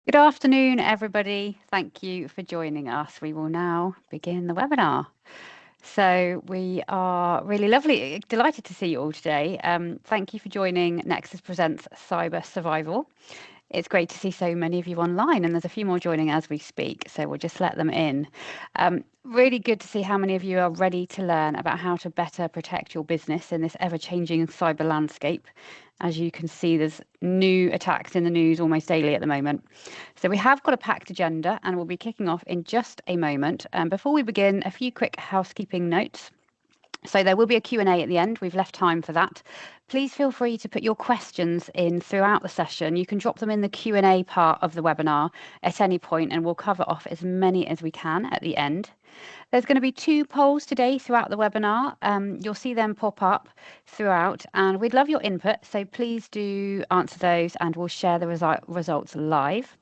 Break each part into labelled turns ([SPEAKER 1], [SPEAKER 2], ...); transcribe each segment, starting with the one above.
[SPEAKER 1] Good afternoon, everybody. Thank you for joining us. We will now begin the webinar. So we are really delighted to see you all today. Thank you for joining Nexus Presents Cyber Survival. It's great to see so many of you online, and there's a few more joining as we speak, so we'll just let them in. Really good to see how many of you are ready to learn about how to better protect your business in this ever-changing cyber landscape. As you can see, there's new attacks in the news almost daily at the moment. So we have got a packed agenda, and we'll be kicking off in just a moment. Before we begin, a few quick housekeeping notes. So there will be a Q&A at the end. We've left time for that. Please feel free to put your questions in throughout the session. You can drop them in the Q&A part of the webinar at any point, and we'll cover off as many as we can at the end. There's going to be 2 polls today throughout the webinar. You'll see them pop up throughout, and we'd love your input. So please do answer those, and we'll share the results live.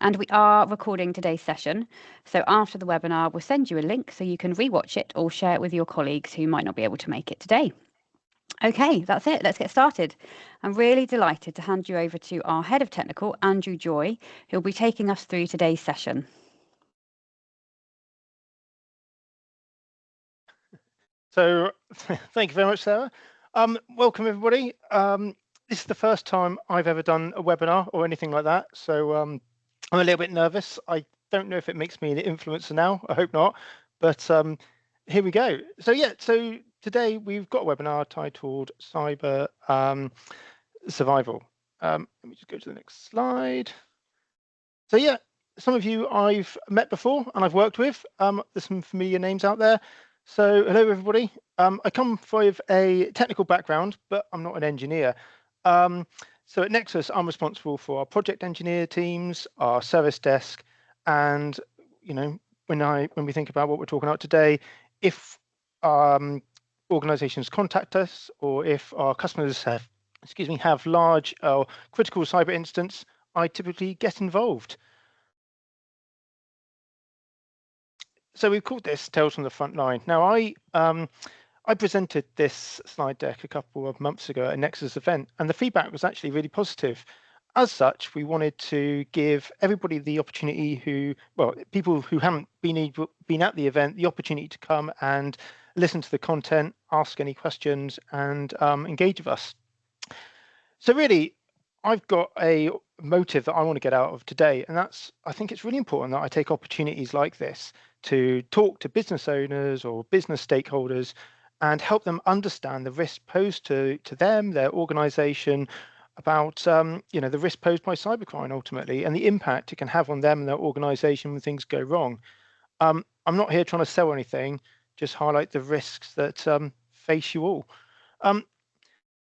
[SPEAKER 1] And we are recording today's session. So after the webinar, we'll send you a link so you can rewatch it or share it with your colleagues who might not be able to make it today. Okay, that's it. Let's get started. I'm really delighted to hand you over to our Head of Technical, Andrew Joy, who'll be taking us through today's session.
[SPEAKER 2] So thank you very much, Sarah. Welcome, everybody. This is the first time I've ever done a webinar or anything like that. So I'm a little bit nervous. I don't know if it makes me an influencer now. I hope not. But here we go. So yeah, so today we've got a webinar titled Cyber Survival. Let me just go to the next slide. So yeah, some of you I've met before and I've worked with. There's some familiar names out there. So hello, everybody. I come with a technical background, but I'm not an engineer. So at Nexus, I'm responsible for our project engineer teams, our service desk, and when we think about what we're talking about today, if organizations contact us or if our customers have large or critical cyber incidents, I typically get involved. So we've called this Tales from the Front Line. Now, I presented this slide deck a couple of months ago at a Nexus event, and the feedback was actually really positive. As such, we wanted to give everybody the opportunity people who haven't been at the event, the opportunity to come and listen to the content, ask any questions, and engage with us. So really, I've got a motive that I want to get out of today, and I think it's really important that I take opportunities like this to talk to business owners or business stakeholders and help them understand the risk posed to them, their organization, about the risk posed by cybercrime ultimately, and the impact it can have on them and their organization when things go wrong. I'm not here trying to sell anything, just highlight the risks that face you all.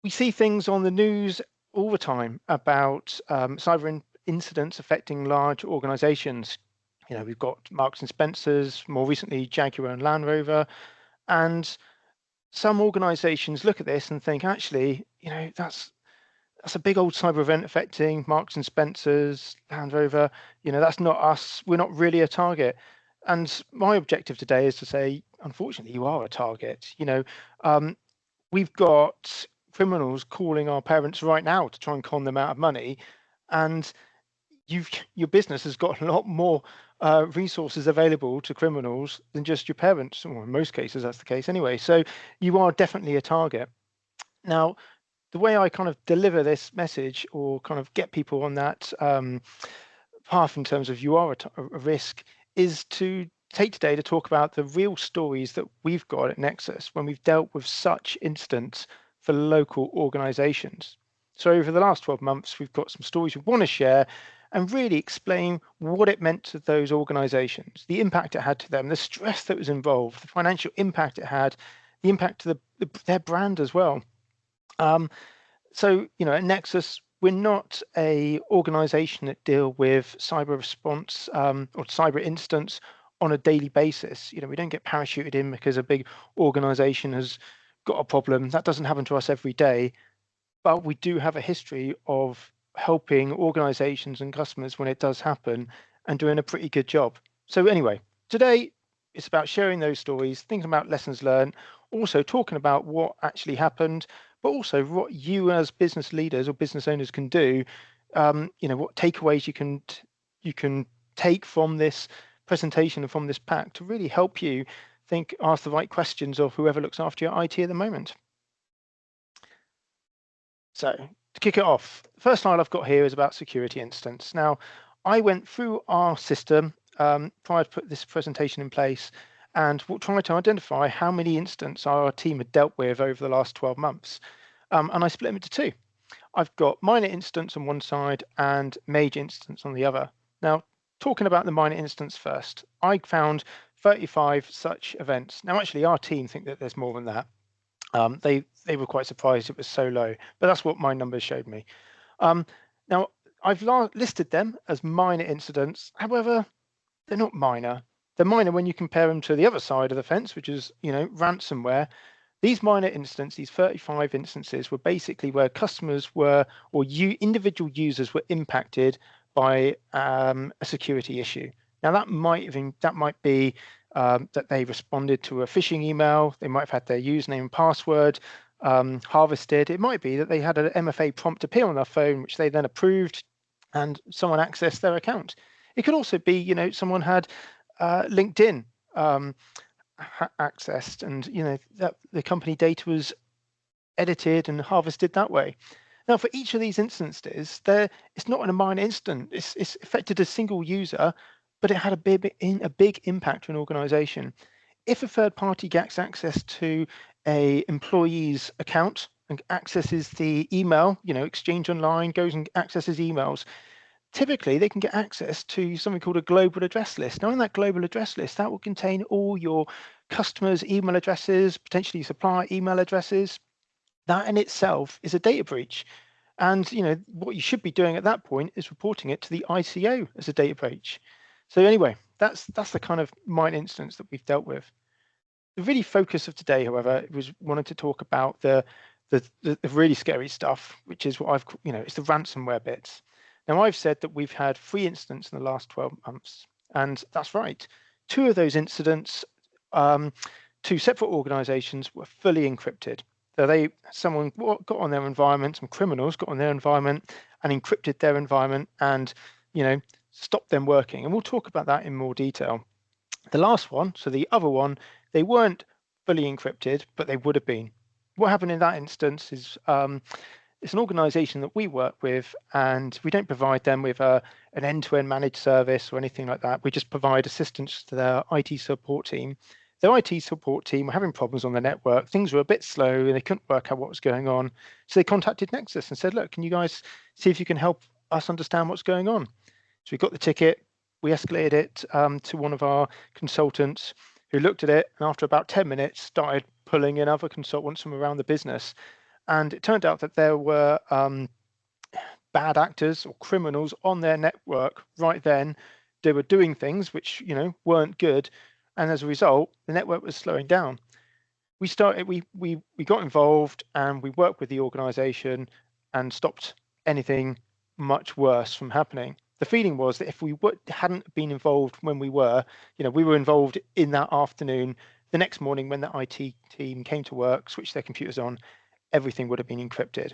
[SPEAKER 2] We see things on the news all the time about cyber incidents affecting large organizations. We've got Marks and Spencer's, more recently Jaguar and Land Rover, and some organizations look at this and think, actually, that's a big old cyber event affecting Marks and Spencer's, Land Rover. That's not us. We're not really a target. And my objective today is to say, unfortunately, you are a target. We've got criminals calling our parents right now to try and con them out of money, and your business has got a lot more resources available to criminals than just your parents. Well, in most cases, that's the case anyway. So you are definitely a target. Now, the way I kind of deliver this message or kind of get people on that path in terms of you are a risk is to take today to talk about the real stories that we've got at Nexus when we've dealt with such incidents for local organizations. So over the last 12 months, we've got some stories we want to share and really explain what it meant to those organizations, the impact it had to them, the stress that was involved, the financial impact it had, the impact to their brand as well. So, at Nexus, we're not a organization that deal with cyber response or cyber incidents on a daily basis. We don't get parachuted in because a big organization has got a problem. That doesn't happen to us every day, but we do have a history of helping organizations and customers when it does happen and doing a pretty good job. So anyway, today it's about sharing those stories, thinking about lessons learned, also talking about what actually happened, but also what you as business leaders or business owners can do, what takeaways you can you can take from this presentation and from this pack to really help you ask the right questions of whoever looks after your IT at the moment. So to kick it off, the first slide I've got here is about security instance. Now, I went through our system prior to put this presentation in place and tried to identify how many instances our team had dealt with over the last 12 months. And I split them into two. I've got minor instance on one side and major instance on the other. Now, talking about the minor instance first, I found 35 such events. Now, actually, our team think that there's more than that. They were quite surprised it was so low, but that's what my numbers showed me. Now, I've listed them as minor incidents. However, they're not minor. They're minor when you compare them to the other side of the fence, which is, ransomware. These minor instances, these 35 instances, were basically where customers were, or individual users were impacted by a security issue. Now that might be that they responded to a phishing email. They might have had their username and password harvested. It might be that they had an MFA prompt appear on their phone, which they then approved, and someone accessed their account. It could also be, someone had LinkedIn accessed, and that the company data was edited and harvested that way. Now, for each of these instances, it's not in a minor incident. It's affected a single user, but it had a big impact to an organization. If a third party gets access to a employee's account and accesses the email, Exchange Online goes and accesses emails, typically they can get access to something called a global address list. Now, in that global address list, that will contain all your customers' email addresses, potentially supplier email addresses. That in itself is a data breach. And what you should be doing at that point is reporting it to the ICO as a data breach. So anyway, that's the kind of minor instance that we've dealt with. The really focus of today, however, was wanted to talk about the really scary stuff, which is what it's the ransomware bits. Now, I've said that we've had 3 incidents in the last 12 months, and that's right. 2 of those incidents, 2 separate organizations, were fully encrypted. So someone got on their environment, some criminals got on their environment and encrypted their environment and, stopped them working. And we'll talk about that in more detail. The last one, so the other one, they weren't fully encrypted, but they would have been. What happened in that instance is it's an organization that we work with, and we don't provide them with an end-to-end managed service or anything like that. We just provide assistance to their IT support team. Their IT support team were having problems on the network. Things were a bit slow, and they couldn't work out what was going on. So they contacted Nexus and said, look, can you guys see if you can help us understand what's going on? So we got the ticket. We escalated it to one of our consultants who looked at it, and after about 10 minutes, started pulling in other consultants from around the business. And it turned out that there were bad actors or criminals on their network right then. They were doing things which weren't good, and as a result, the network was slowing down. We got involved and we worked with the organization and stopped anything much worse from happening. The feeling was that if we hadn't been involved when we were involved in that afternoon, the next morning when the IT team came to work, switched their computers on, everything would have been encrypted.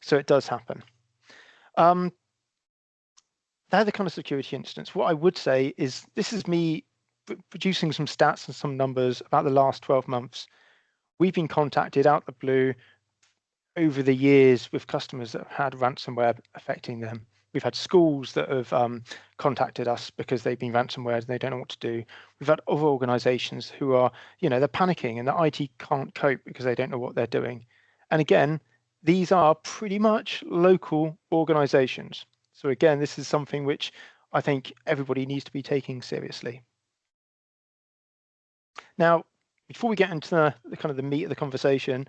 [SPEAKER 2] So it does happen. They're the kind of security incidents. What I would say is this is me producing some stats and some numbers about the last 12 months. We've been contacted out of the blue over the years with customers that have had ransomware affecting them. We've had schools that have contacted us because they've been ransomware and they don't know what to do. We've had other organizations who are, they're panicking and the IT can't cope because they don't know what they're doing. And again, these are pretty much local organizations. So again, this is something which I think everybody needs to be taking seriously. Now, before we get into the kind of the meat of the conversation,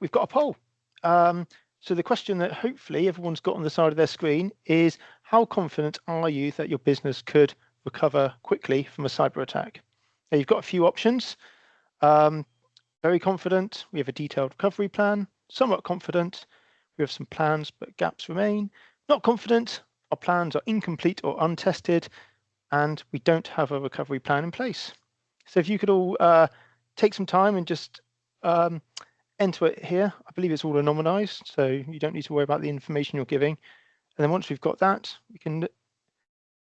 [SPEAKER 2] we've got a poll. So the question that hopefully everyone's got on the side of their screen is, how confident are you that your business could recover quickly from a cyber attack? Now, you've got a few options. Very confident, we have a detailed recovery plan. Somewhat confident, we have some plans, but gaps remain. Not confident, our plans are incomplete or untested, and we don't have a recovery plan in place. So if you could all take some time and just enter it here. I believe it's all anonymized, so you don't need to worry about the information you're giving. And then once we've got that, we can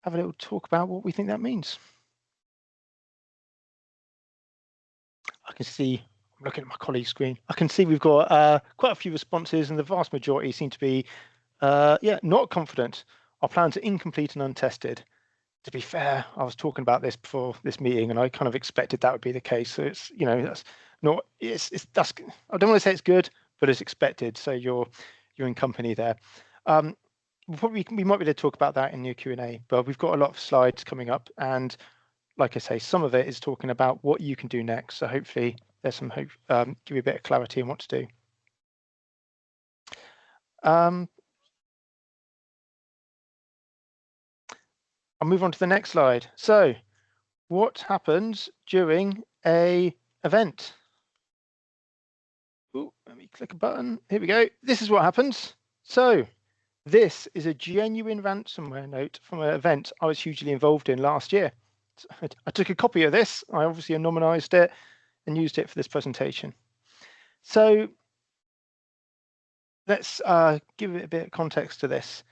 [SPEAKER 2] have a little talk about what we think that means. I can see, I'm looking at my colleague's screen, I can see we've got quite a few responses, and the vast majority seem to be, not confident. Our plans are incomplete and untested. To be fair, I was talking about this before this meeting, and I kind of expected that would be the case. So it's, that's not, that's, I don't want to say it's good, but it's expected. So you're in company there. We might be able to talk about that in your Q&A, but we've got a lot of slides coming up, and like I say, some of it is talking about what you can do next. So hopefully there's some hope, give you a bit of clarity on what to do. I'll move on to the next slide. So what happens during a event? Ooh, let me click a button. Here we go. This is what happens. So this is a genuine ransomware note from an event I was hugely involved in last year. I took a copy of this. I obviously anonymized it and used it for this presentation. So let's give it a bit of context to this.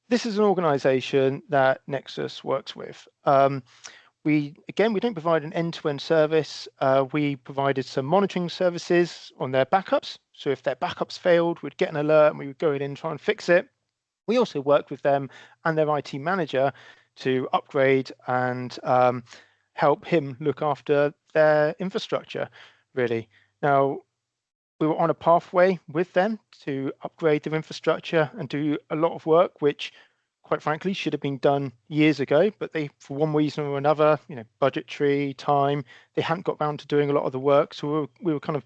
[SPEAKER 2] This is an organization that Nexus works with. We don't provide an end-to-end service. We provided some monitoring services on their backups. So if their backups failed, we'd get an alert and we would go in and try and fix it. We also worked with them and their IT manager to upgrade and help him look after their infrastructure, really. Now, we were on a pathway with them to upgrade their infrastructure and do a lot of work, which quite frankly should have been done years ago, but they, for one reason or another, budgetary, time, they hadn't got round to doing a lot of the work. So we were kind of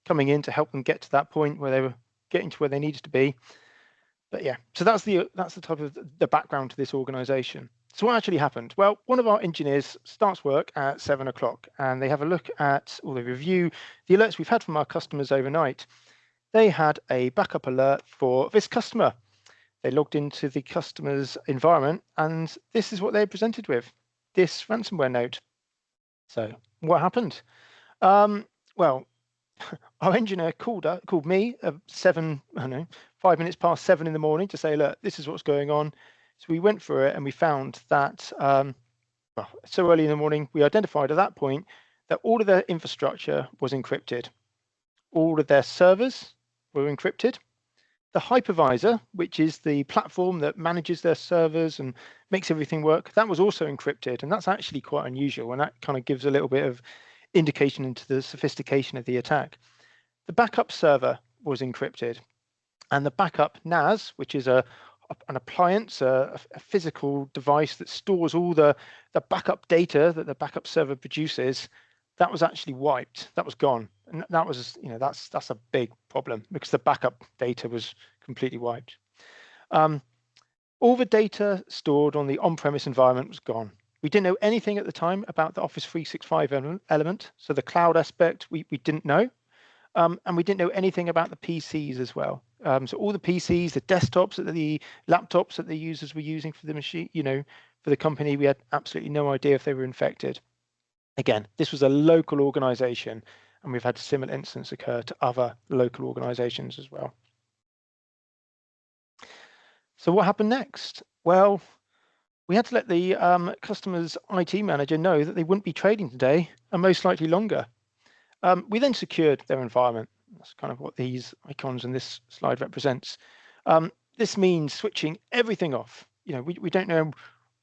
[SPEAKER 2] coming in to help them get to that point where they were getting to where they needed to be. But yeah, so that's the type of the background to this organization. So what actually happened? Well, one of our engineers starts work at 7 o'clock, and they have a look at, or they review the alerts we've had from our customers overnight. They had a backup alert for this customer. They logged into the customer's environment, and this is what they presented with, this ransomware note. So what happened? Well, our engineer called me at 5 minutes past 7 in the morning to say, look, this is what's going on. So we went through it and we found that so early in the morning, we identified at that point that all of their infrastructure was encrypted. All of their servers were encrypted. The hypervisor, which is the platform that manages their servers and makes everything work, that was also encrypted. And that's actually quite unusual. And that kind of gives a little bit of indication into the sophistication of the attack. The backup server was encrypted. And the backup NAS, which is an appliance, a physical device that stores all the backup data that the backup server produces, that was actually wiped. That was gone. And that was, that's a big problem because the backup data was completely wiped. All the data stored on the on-premise environment was gone. We didn't know anything at the time about the Office 365 element. So the cloud aspect, we didn't know. And we didn't know anything about the PCs as well. So all the PCs, the desktops, the laptops that the users were using for the machine, for the company, we had absolutely no idea if they were infected. Again, this was a local organization, and we've had similar incidents occur to other local organizations as well. So what happened next? Well, we had to let the customer's IT manager know that they wouldn't be trading today and most likely longer. We then secured their environment. That's kind of what these icons in this slide represents. This means switching everything off. We don't know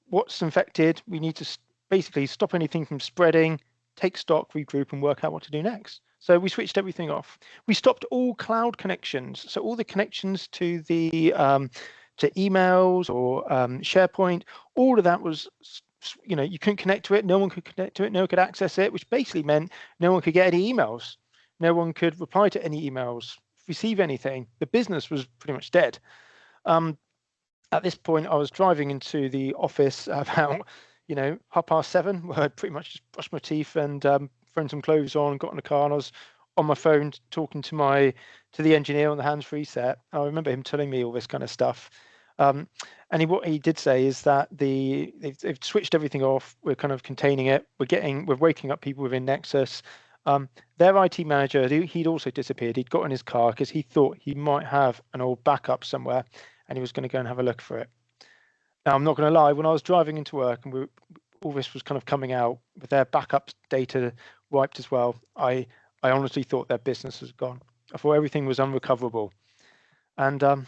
[SPEAKER 2] what's infected. We need to basically stop anything from spreading, take stock, regroup, and work out what to do next. So we switched everything off. We stopped all cloud connections. So all the connections to the to emails or SharePoint, all of that was, you couldn't connect to it. No one could connect to it. No one could access it, which basically meant no one could get any emails. No one could reply to any emails, receive anything. The business was pretty much dead. At this point, I was driving into the office about, 7:30, where I'd pretty much just brushed my teeth and thrown some clothes on, got in the car, and I was on my phone talking to the engineer on the hands-free set. I remember him telling me all this kind of stuff. And what he did say is that they've switched everything off. We're kind of containing it. We're waking up people within Nexus. Their IT manager, he'd also disappeared. He'd got in his car because he thought he might have an old backup somewhere, and he was going to go and have a look for it. Now, I'm not going to lie, when I was driving into work and all this was kind of coming out with their backup data wiped as well, I honestly thought their business was gone. I thought everything was unrecoverable. And so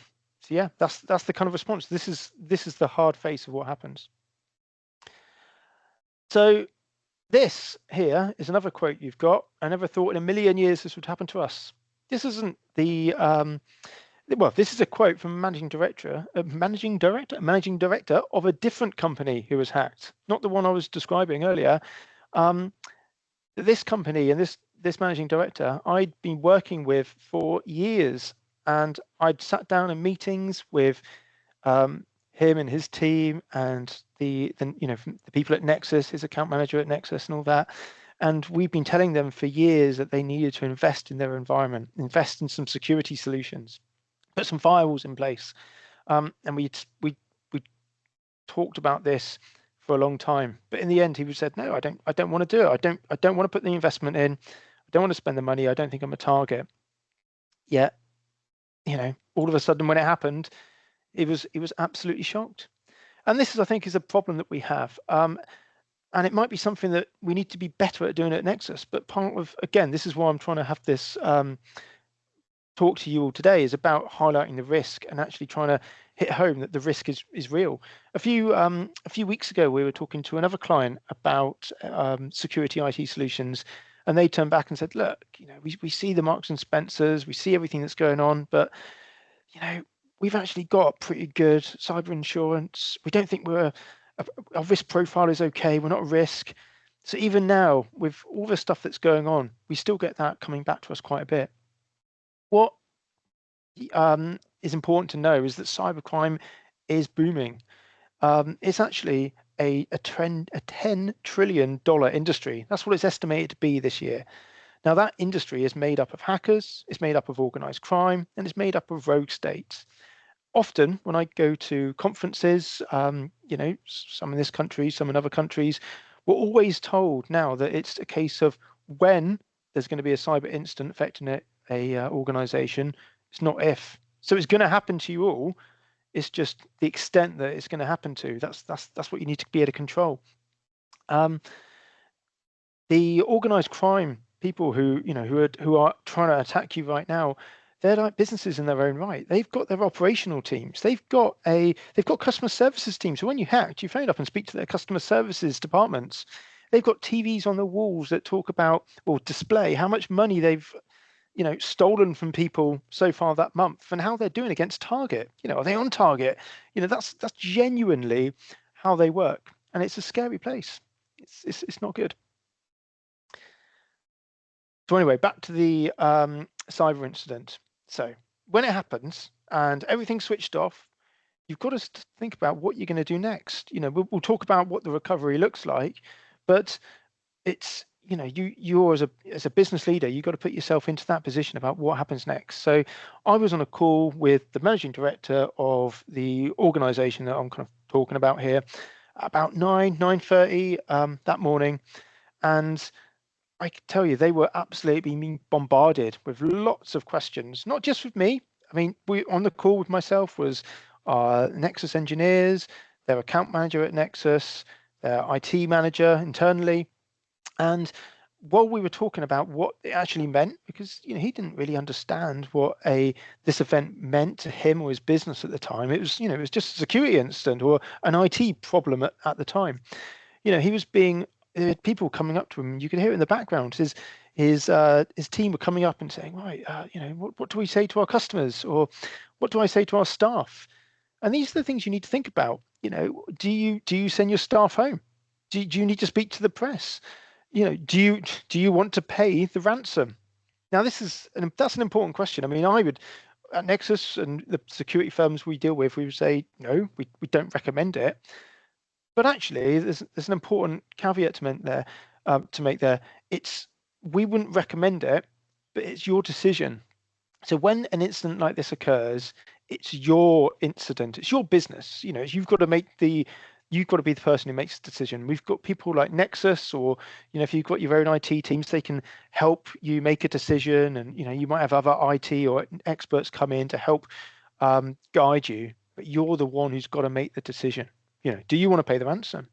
[SPEAKER 2] yeah, that's the kind of response. This is the hard face of what happens. So this here is another quote you've got. I never thought in a million years this would happen to us. This isn't the well, this is a quote from managing director of a different company who was hacked, not the one I was describing earlier. This company and this managing director I'd been working with for years, and I'd sat down in meetings with him and his team and the people at Nexus, his account manager at Nexus and all that. And we've been telling them for years that they needed to invest in their environment, invest in some security solutions, put some firewalls in place. And we talked about this for a long time, but in the end he said, no, I don't want to do it. I don't want to put the investment in. I don't want to spend the money. I don't think I'm a target. Yet, all of a sudden when it happened, he was absolutely shocked. And this is, I think, is a problem that we have. And it might be something that we need to be better at doing at Nexus. But part of, again, this is why I'm trying to have this talk to you all today, is about highlighting the risk and actually trying to hit home that the risk is real. A few weeks ago, we were talking to another client about security IT solutions, and they turned back and said, look, we see the Marks and Spencers, we see everything that's going on, but we've actually got pretty good cyber insurance. We don't think our risk profile is okay. We're not a risk. So even now, with all the stuff that's going on, we still get that coming back to us quite a bit. What is important to know is that cybercrime is booming. It's actually a $10 trillion industry. That's what it's estimated to be this year. Now, that industry is made up of hackers, it's made up of organized crime, and it's made up of rogue states. Often when I go to conferences, some in this country, some in other countries, we're always told now that it's a case of when there's going to be a cyber incident affecting a organization, it's not if. So it's going to happen to you all. It's just the extent that it's going to happen to. That's what you need to be able to control. The organized crime people who are trying to attack you right now, they're like businesses in their own right. They've got their operational teams. They've got customer services teams. So when you hacked, you phone up and speak to their customer services departments. They've got TVs on the walls that talk about or display how much money they've stolen from people so far that month and how they're doing against target. Are they on target? That's genuinely how they work, and it's a scary place. It's not good. So anyway, back to the cyber incident. So when it happens and everything's switched off, you've got to think about what you're going to do next. We'll talk about what the recovery looks like, but it's you as a business leader, you've got to put yourself into that position about what happens next. So I was on a call with the managing director of the organization that I'm kind of talking about here about 9:30 that morning, and I can tell you they were absolutely being bombarded with lots of questions, not just with me. I mean, we on the call with myself was Nexus engineers, their account manager at Nexus, their IT manager internally. And while we were talking about what it actually meant, because he didn't really understand what this event meant to him or his business at the time. It was just a security incident or an IT problem at the time. He was being people coming up to him. You could hear it in the background. His team were coming up and saying, right, what do we say to our customers, or what do I say to our staff? And these are the things you need to think about. Do you send your staff home? Do you need to speak to the press? Do you want to pay the ransom? Now, that's an important question. I mean, I would at Nexus and the security firms we deal with, we would say no, we don't recommend it. But actually, there's an important caveat to make there. We wouldn't recommend it, but it's your decision. So when an incident like this occurs, it's your incident, it's your business. You've got to be the person who makes the decision. We've got people like Nexus, or if you've got your own IT teams, they can help you make a decision, and you might have other IT or experts come in to help guide you, but you're the one who's got to make the decision. Do you want to pay the ransom?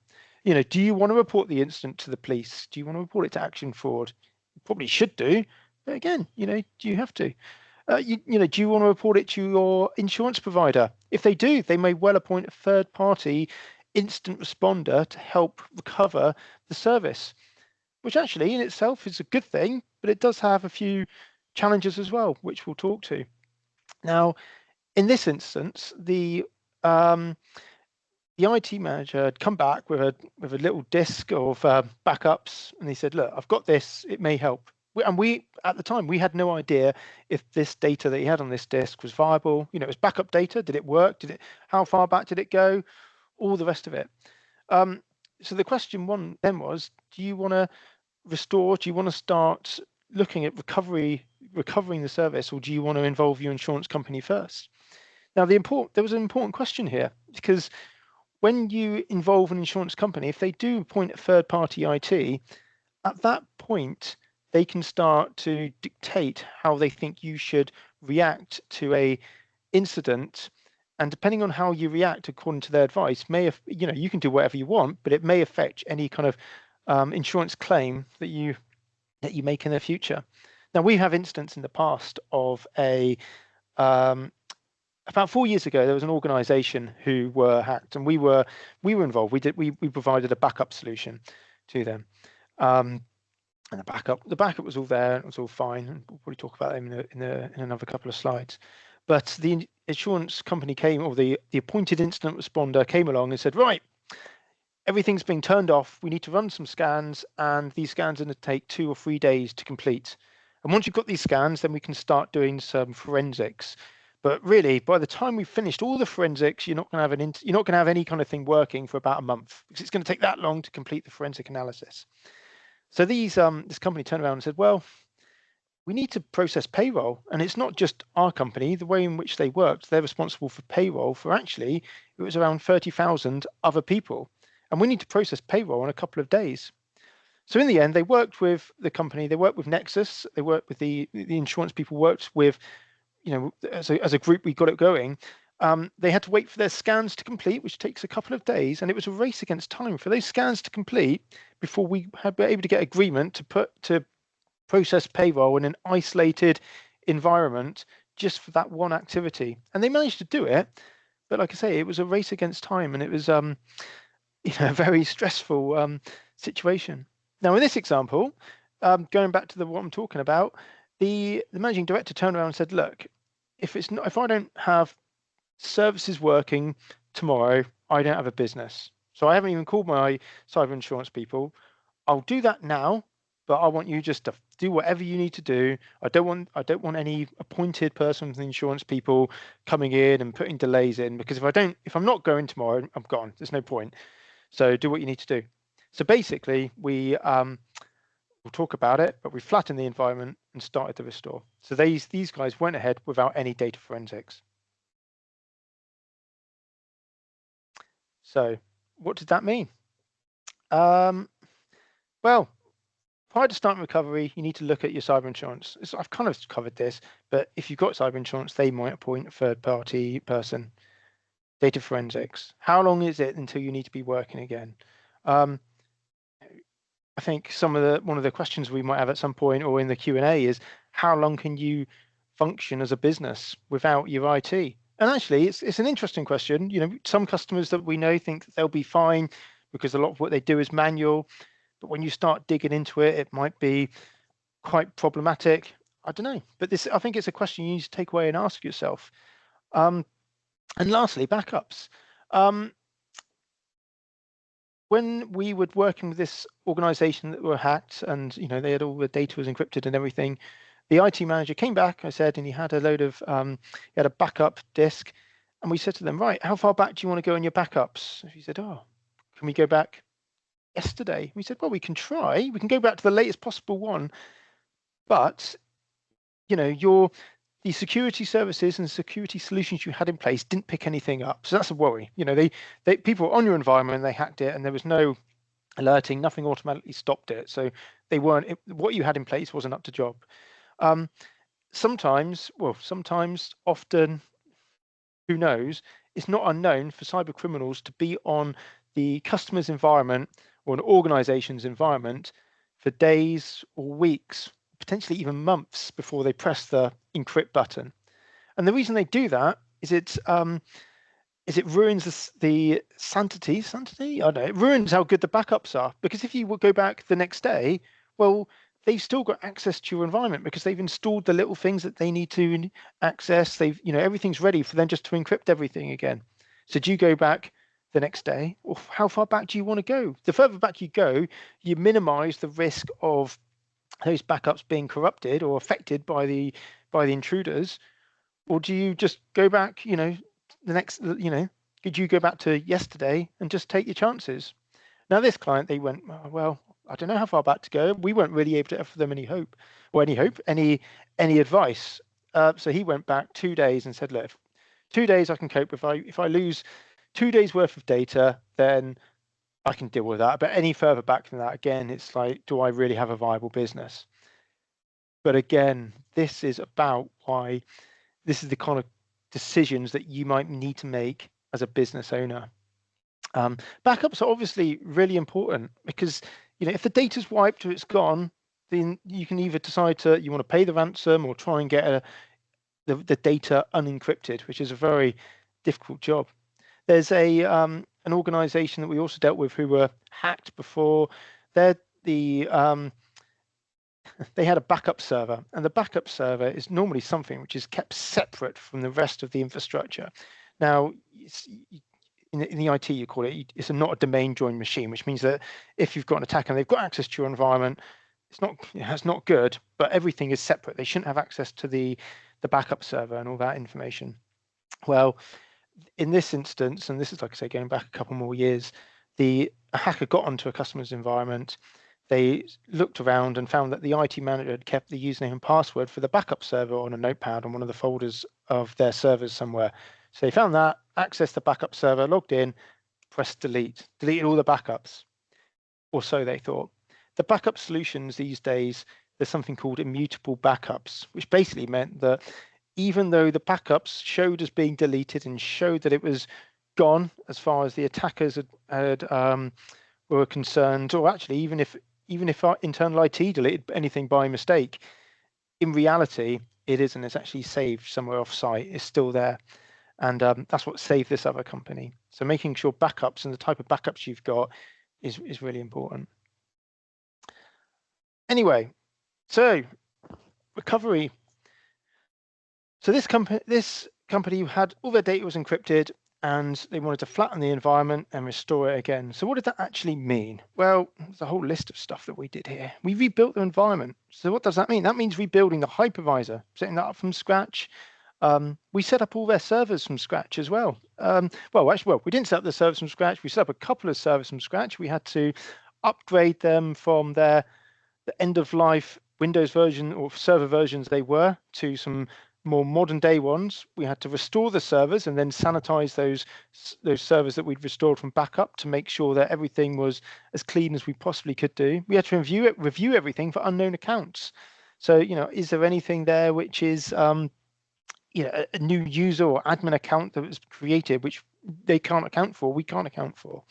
[SPEAKER 2] Do you want to report the incident to the police? Do you want to report it to Action Fraud? You probably should do, but again, do you have to? Do you want to report it to your insurance provider? If they do, they may well appoint a third-party instant responder to help recover the service, which actually in itself is a good thing, but it does have a few challenges as well, which we'll talk to. Now, in this instance, the IT manager had come back with a little disk of backups, and he said, "Look, I've got this. It may help." We at the time we had no idea if this data that he had on this disk was viable. It was backup data. Did it work? How far back did it go? All the rest of it. So the question one then was, do you want to restore? Do you want to start looking at recovering the service, or do you want to involve your insurance company first? Now, there was an important question here, because when you involve an insurance company, if they do appoint a third-party IT, at that point, they can start to dictate how they think you should react to a incident. And depending on how you react, according to their advice, you can do whatever you want, but it may affect any kind of insurance claim that you make in the future. Now, we have incidents in the past of about 4 years ago, there was an organization who were hacked, and we were involved. We provided a backup solution to them. And the backup was all there, and it was all fine. And we'll probably talk about them in another couple of slides. But the insurance company came, or the appointed incident responder came along and said, "Right, everything's been turned off. We need to run some scans, and these scans are going to take 2 or 3 days to complete. And once you've got these scans, then we can start doing some forensics. But really, by the time we've finished all the forensics, you're not going to have any kind of thing working for about a month, because it's going to take that long to complete the forensic analysis." So this company turned around and said, "Well, we need to process payroll, and it's not just our company. The way in which they worked, they're responsible for payroll for it was around 30,000 other people, and we need to process payroll in a couple of days." So in the end, they worked with the company. They worked with Nexus. They worked with the insurance people. Worked with, as a group, we got it going. They had to wait for their scans to complete, which takes a couple of days, and it was a race against time for those scans to complete before we were able to get agreement to process payroll in an isolated environment just for that one activity. And they managed to do it, but like I say, it was a race against time, and it was a very stressful situation. Now, in this example, going back to what I'm talking about, the managing director turned around and said, "Look, if I don't have services working tomorrow, I don't have a business. So I haven't even called my cyber insurance people. I'll do that now, but I want you just to do whatever you need to do. I don't want any appointed person from the insurance people coming in and putting delays in, because if I'm not going tomorrow, I'm gone. There's no point. So do what you need to do." So basically, we'll talk about it, but we flattened the environment and started the restore. So these guys went ahead without any data forensics. So what did that mean? Well, prior to starting recovery, you need to look at your cyber insurance. I've kind of covered this, but if you've got cyber insurance, they might appoint a third-party person. Data forensics. How long is it until you need to be working again? I think one of the questions we might have at some point, or in the Q&A, is how long can you function as a business without your IT? And actually, it's an interesting question. Some customers that we know think that they'll be fine because a lot of what they do is manual. But when you start digging into it, it might be quite problematic. I don't know. But I think it's a question you need to take away and ask yourself. And lastly, backups. When we were working with this organization that were hacked, and they had all the data was encrypted and everything, the IT manager came back, I said, and he had he had a backup disk, and we said to them, "Right, how far back do you want to go in your backups?" He said, "Oh, can we go back yesterday?" We said, "Well, we can try. We can go back to the latest possible one, but the security services and security solutions you had in place didn't pick anything up." So that's a worry. People were on your environment, they hacked it, and there was no alerting, nothing automatically stopped it. So what you had in place wasn't up to job. Sometimes, often, who knows, it's not unknown for cyber criminals to be on the customer's environment or an organization's environment for days or weeks, potentially even months before they press the encrypt button. And the reason they do that is it ruins the sanctity. I don't know. It ruins how good the backups are, because if you would go back the next day, well, they've still got access to your environment because they've installed the little things that they need to access. They've, everything's ready for them just to encrypt everything again. So do you go back the next day, or how far back do you want to go? The further back you go, you minimize the risk of those backups being corrupted or affected by the intruders. Or do you just go back, could you go back to yesterday and just take your chances? Now, this client, they went, "Oh, well, I don't know how far back to go. We weren't really able to offer them any hope, any advice." So he went back 2 days and said, "Look, if 2 days I can cope. If I lose 2 days worth of data, then I can deal with that. But any further back than that, again, it's like, do I really have a viable business?" But again, this is about why this is the kind of decisions that you might need to make as a business owner. Backups are obviously really important because, if the data's wiped or it's gone, then you can either decide you want to pay the ransom or try and get the data unencrypted, which is a very difficult job. There's an organization that we also dealt with who were hacked before. They had a backup server, and the backup server is normally something which is kept separate from the rest of the infrastructure. Now, in the IT, you call it's not a domain joined machine, which means that if you've got an attacker and they've got access to your environment, it's not good, but everything is separate. They shouldn't have access to the backup server and all that information. Well, in this instance, and this is, like I say, going back a couple more years, a hacker got onto a customer's environment. They looked around and found that the IT manager had kept the username and password for the backup server on a notepad on one of the folders of their servers somewhere. So they found that, accessed the backup server, logged in, pressed delete, deleted all the backups, or so they thought. The backup solutions these days, there's something called immutable backups, which basically meant that even though the backups showed as being deleted and showed that it was gone as far as the attackers were concerned, or actually even if our internal IT deleted anything by mistake, in reality, it isn't. It's actually saved somewhere off-site. It's still there. And that's what saved this other company. So making sure backups and the type of backups you've got is really important. Anyway, so recovery. So this company had all their data was encrypted, and they wanted to flatten the environment and restore it again. So what did that actually mean? Well, there's a whole list of stuff that we did here. We rebuilt the environment. So what does that mean? That means rebuilding the hypervisor, setting that up from scratch. We set up all their servers from scratch as well. We didn't set up the servers from scratch. We set up a couple of servers from scratch. We had to upgrade them from the end of life Windows version or server versions they were to some more modern day ones. We had to restore the servers and then sanitize those servers that we'd restored from backup to make sure that everything was as clean as we possibly could do. We had to review everything for unknown accounts. So, is there anything there which is a new user or admin account that was created which they can't account for, we can't account for?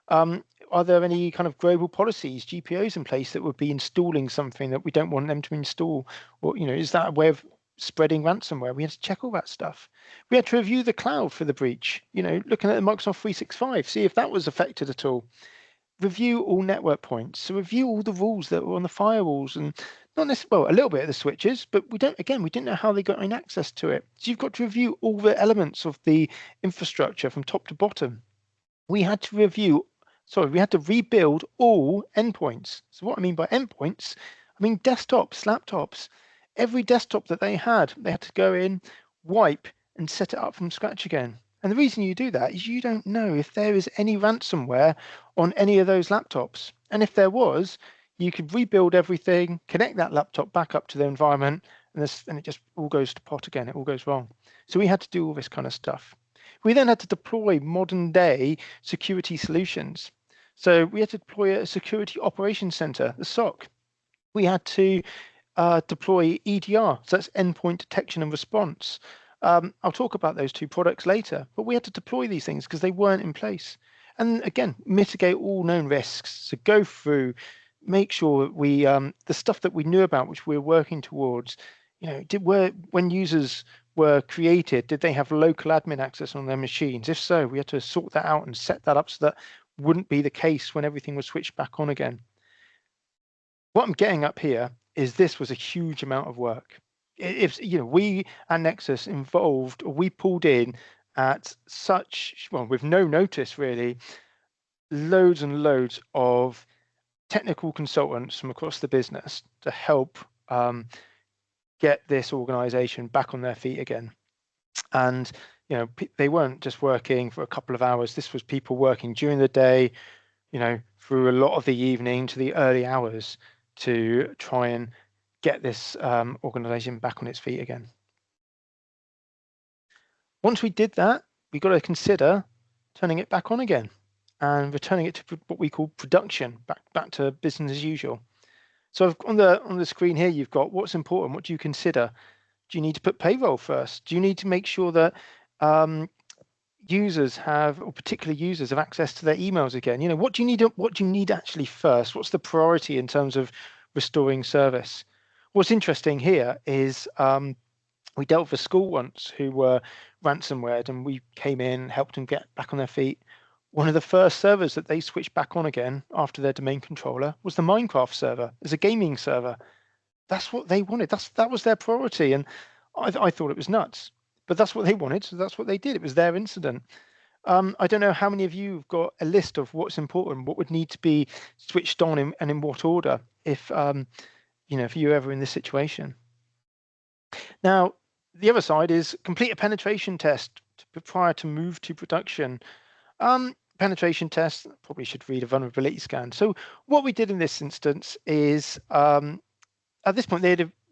[SPEAKER 2] Are there any kind of global policies, GPOs in place that would be installing something that we don't want them to install? Or, is that a way of spreading ransomware? We had to check all that stuff. We had to review the cloud for the breach, looking at the Microsoft 365, see if that was affected at all. Review all network points. So review all the rules that were on the firewalls and not necessarily, a little bit of the switches, but we didn't know how they got any access to it. So you've got to review all the elements of the infrastructure from top to bottom. We had to rebuild all endpoints. So what I mean by endpoints, I mean desktops, laptops. Every desktop that they had to go in, wipe, and set it up from scratch again. And the reason you do that is you don't know if there is any ransomware on any of those laptops. And if there was, you could rebuild everything, connect that laptop back up to the environment, and it just all goes to pot again. It all goes wrong. So we had to do all this kind of stuff. We then had to deploy modern day security solutions. So we had to deploy a security operations center, the SOC. We had to deploy EDR, so that's endpoint detection and response. I'll talk about those two products later, but we had to deploy these things because they weren't in place. And again, mitigate all known risks. So go through, make sure we the stuff that we knew about, which we're working towards. When users were created, did they have local admin access on their machines? If so, we had to sort that out and set that up so that wouldn't be the case when everything was switched back on again. What I'm getting up here is this was a huge amount of work. If we at Nexus involved, or we pulled in at such, well, with no notice really, loads and loads of technical consultants from across the business to help get this organization back on their feet again. And they weren't just working for a couple of hours. This was people working during the day, through a lot of the evening to the early hours to try and get this organization back on its feet again. Once we did that, we got to consider turning it back on again and returning it to what we call production, back to business as usual. So on the screen here, you've got what's important. What do you consider? Do you need to put payroll first? Do you need to make sure that users have, or particular users have access to their emails again? What do you need actually first? What's the priority in terms of restoring service? What's interesting here is we dealt with a school once who were ransomware, and we came in, helped them get back on their feet. One of the first servers that they switched back on again after their domain controller was the Minecraft server. It's a gaming server. That's what they wanted. That was their priority, and I thought it was nuts. But that's what they wanted, so that's what they did. It was their incident. I don't know how many of you have got a list of what's important, what would need to be switched on, and in what order, if you're ever in this situation. Now, the other side is complete a penetration test prior to move to production. Penetration test, probably should read a vulnerability scan. So what we did in this instance is, at this point,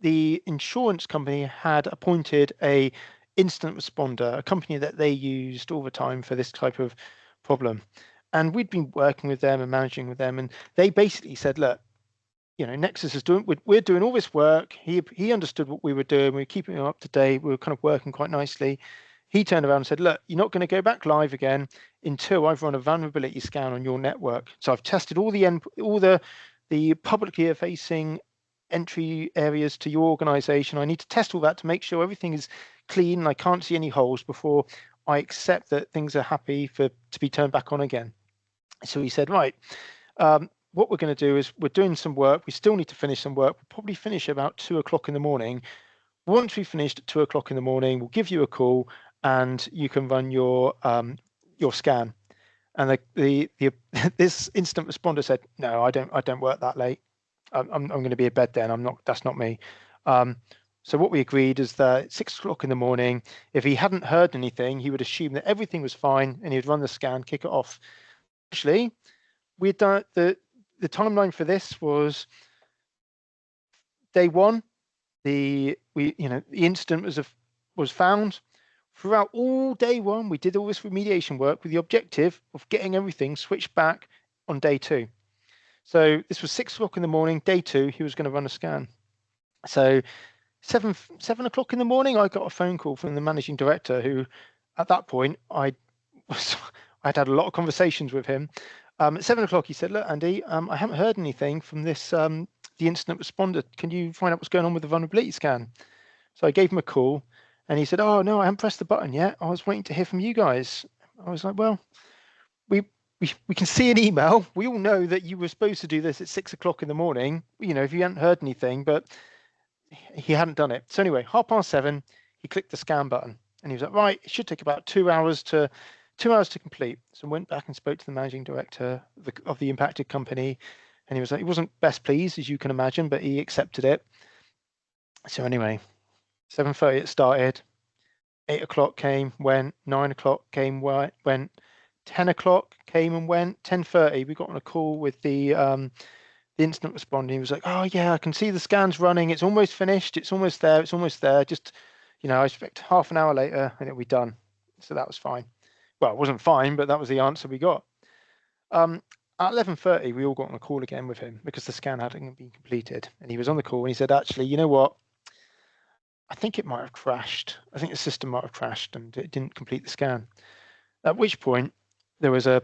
[SPEAKER 2] the insurance company had appointed a incident responder, a company that they used all the time for this type of problem. And we'd been working with them and managing with them, and they basically said, look, Nexus is we're doing all this work. He understood what we were doing. We were keeping him up to date. We were kind of working quite nicely. He turned around and said, look, you're not going to go back live again until I've run a vulnerability scan on your network. So I've tested all the publicly facing entry areas to your organization. I need to test all that to make sure everything is clean and I can't see any holes before I accept that things are happy to be turned back on again. So he said, right, what we're going to do is we're doing some work. We still need to finish some work. We'll probably finish about 2 o'clock in the morning. Once we've finished at 2 o'clock in the morning, we'll give you a call and you can run your scan. And this incident responder said, no, I don't work that late. I'm going to be in bed then. That's not me. So what we agreed is that at 6 o'clock in the morning, if he hadn't heard anything, he would assume that everything was fine and he'd run the scan, kick it off. Actually, we'd done the timeline for this was day one. The incident was found. Throughout all day one, we did all this remediation work with the objective of getting everything switched back on day two. So this was 6 o'clock in the morning. Day two, he was going to run a scan. So 7 o'clock in the morning, I got a phone call from the managing director, who, at that point, I'd had a lot of conversations with him. At 7 o'clock, he said, "Look, Andy, I haven't heard anything from this the incident responder. Can you find out what's going on with the vulnerability scan?" So I gave him a call, and he said, "Oh no, I haven't pressed the button yet. I was waiting to hear from you guys." I was like, "Well, we can see an email. We all know that you were supposed to do this at 6 o'clock in the morning. If you hadn't heard anything, but he hadn't done it." So anyway, 7:30, he clicked the scan button, and he was like, "Right, it should take about 2 hours to complete." So I went back and spoke to the managing director of the impacted company, and he was like, he wasn't best pleased, as you can imagine, but he accepted it. So anyway, 7:30 it started, 8 o'clock came, went, 9 o'clock came, went, 10 o'clock came and went, 10:30 we got on a call with the incident responder. He was like, "Oh yeah, I can see the scans running. It's almost finished. It's almost there. It's almost there. Just, I expect half an hour later and it'll be done." So that was fine. Well, it wasn't fine, but that was the answer we got. At 11:30, we all got on a call again with him because the scan hadn't been completed. And he was on the call and he said, "Actually, you know what? I think it might have crashed. I think the system might have crashed and it didn't complete the scan. At which point there was at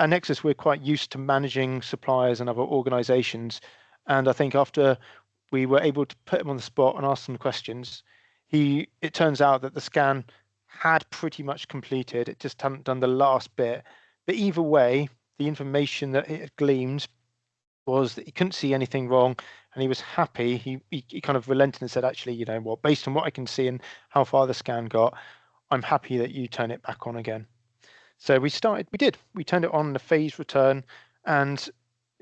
[SPEAKER 2] Nexus, we're quite used to managing suppliers and other organizations. And I think after we were able to put him on the spot and ask some questions, it turns out that the scan had pretty much completed. It just hadn't done the last bit. But either way, the information that it had gleaned was that he couldn't see anything wrong and he was happy. He kind of relented and said, actually, you know what, based on what I can see and how far the scan got, I'm happy that you turn it back on again. So we turned it on the phase return. And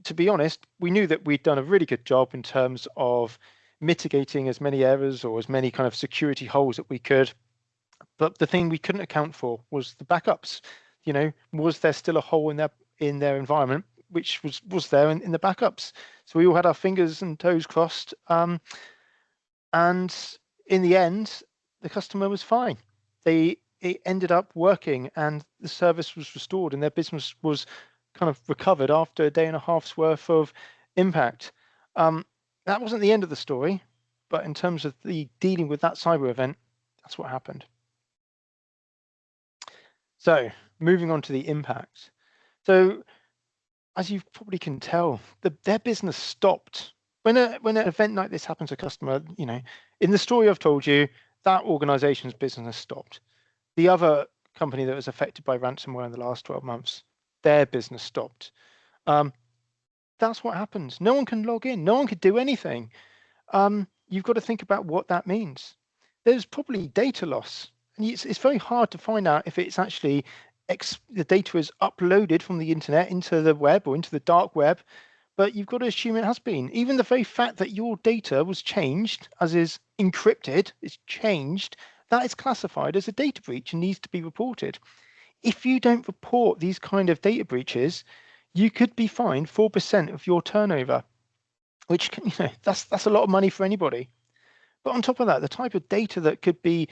[SPEAKER 2] to be honest, we knew that we'd done a really good job in terms of mitigating as many errors or as many kind of security holes that we could. But the thing we couldn't account for was the backups. You know, was there still a hole in their environment, which was there in the backups? So we all had our fingers and toes crossed. And in the end, the customer was fine. It ended up working and the service was restored and their business was kind of recovered after a day and a half's worth of impact. That wasn't the end of the story, but in terms of the dealing with that cyber event, that's what happened. So moving on to the impact. So as you probably can tell, their business stopped. When an event like this happens to a customer, you know, in the story I've told you, that organization's business stopped. The other company that was affected by ransomware in the last 12 months, their business stopped. That's what happens. No one can log in. No one could do anything. You've got to think about what that means. There's probably data loss. And it's very hard to find out if it's actually the data is uploaded from the internet into the web or into the dark web, but you've got to assume it has been. Even the very fact that your data was changed, as is encrypted, it's changed, that is classified as a data breach and needs to be reported. If you don't report these kind of data breaches, you could be fined 4% of your turnover, which, you know, that's a lot of money for anybody. But on top of that, the type of data that could be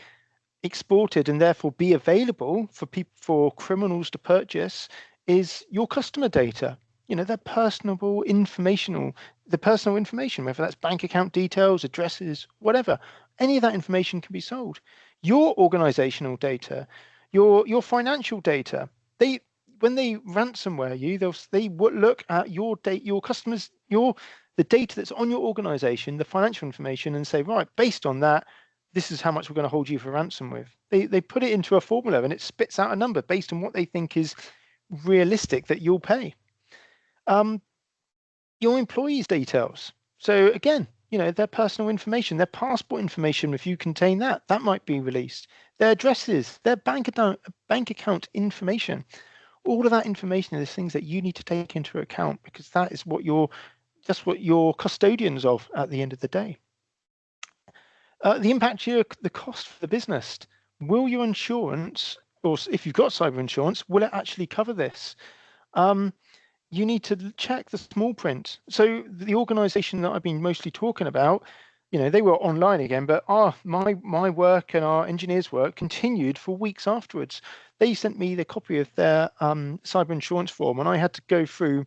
[SPEAKER 2] exported and therefore be available for criminals to purchase is your customer data. You know, their personal information, whether that's bank account details, addresses, whatever. Any of that information can be sold. Your organizational data, your financial data. When they ransomware you, they look at your data, your customers, the data that's on your organization, the financial information, and say, right, based on that, this is how much we're going to hold you for ransom with. They put it into a formula and it spits out a number based on what they think is realistic that you'll pay. Your employees' details. So again, you know, their personal information, their passport information, if you contain that might be released. Their addresses, their bank account information. All of that information is things that you need to take into account because that is that's what you're custodians of at the end of the day. The impact here, the cost for the business. Will your insurance, or if you've got cyber insurance, will it actually cover this? You need to check the small print. So the organization that I've been mostly talking about, you know, they were online again, but my work and our engineers' work continued for weeks afterwards. They sent me the copy of their cyber insurance form, and I had to go through,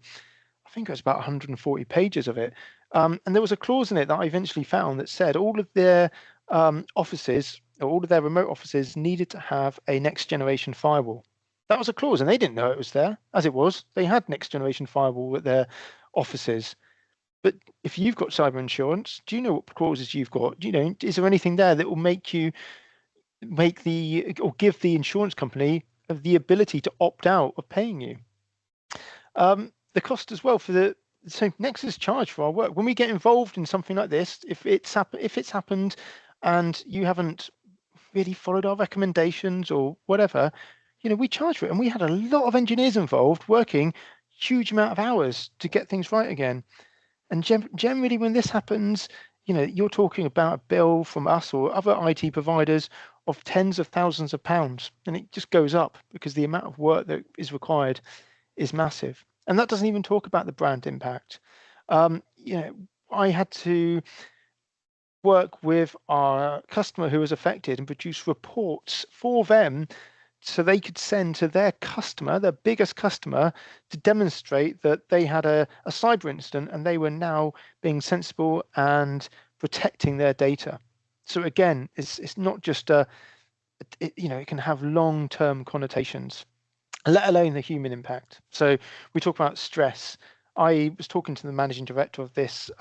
[SPEAKER 2] I think it was about 140 pages of it. And there was a clause in it that I eventually found that said all of their offices, or all of their remote offices, needed to have a next generation firewall. That was a clause, and they didn't know it was there. As it was, they had next generation firewall at their offices. But if you've got cyber insurance, do you know what clauses you've got? Do you know, is there anything there that will make you give the insurance company the ability to opt out of paying you? The cost as well so Nexus charge for our work. When we get involved in something like this, if it's happened and you haven't really followed our recommendations or whatever, you know, we charge for it. And we had a lot of engineers involved working huge amount of hours to get things right again. And generally when this happens, you know, you're talking about a bill from us or other IT providers of tens of thousands of pounds. And it just goes up because the amount of work that is required is massive. And that doesn't even talk about the brand impact. You know, I had to work with our customer who was affected and produce reports for them so they could send to their customer, their biggest customer, to demonstrate that they had a cyber incident and they were now being sensible and protecting their data. So again, it's not just it can have long-term connotations, let alone the human impact. So we talk about stress. I was talking to the managing director of this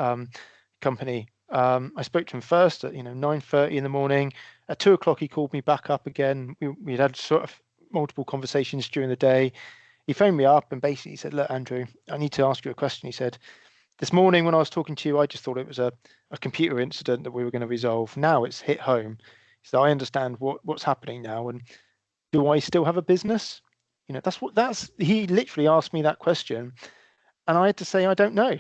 [SPEAKER 2] company. I spoke to him first at 9:30 in the morning. At 2 o'clock, he called me back up again. We'd had sort of multiple conversations during the day. He phoned me up and basically said, "Look, Andrew, I need to ask you a question." He said, "This morning when I was talking to you, I just thought it was a computer incident that we were going to resolve. Now it's hit home. So I understand what's happening now. And do I still have a business?" He literally asked me that question. And I had to say, I don't know,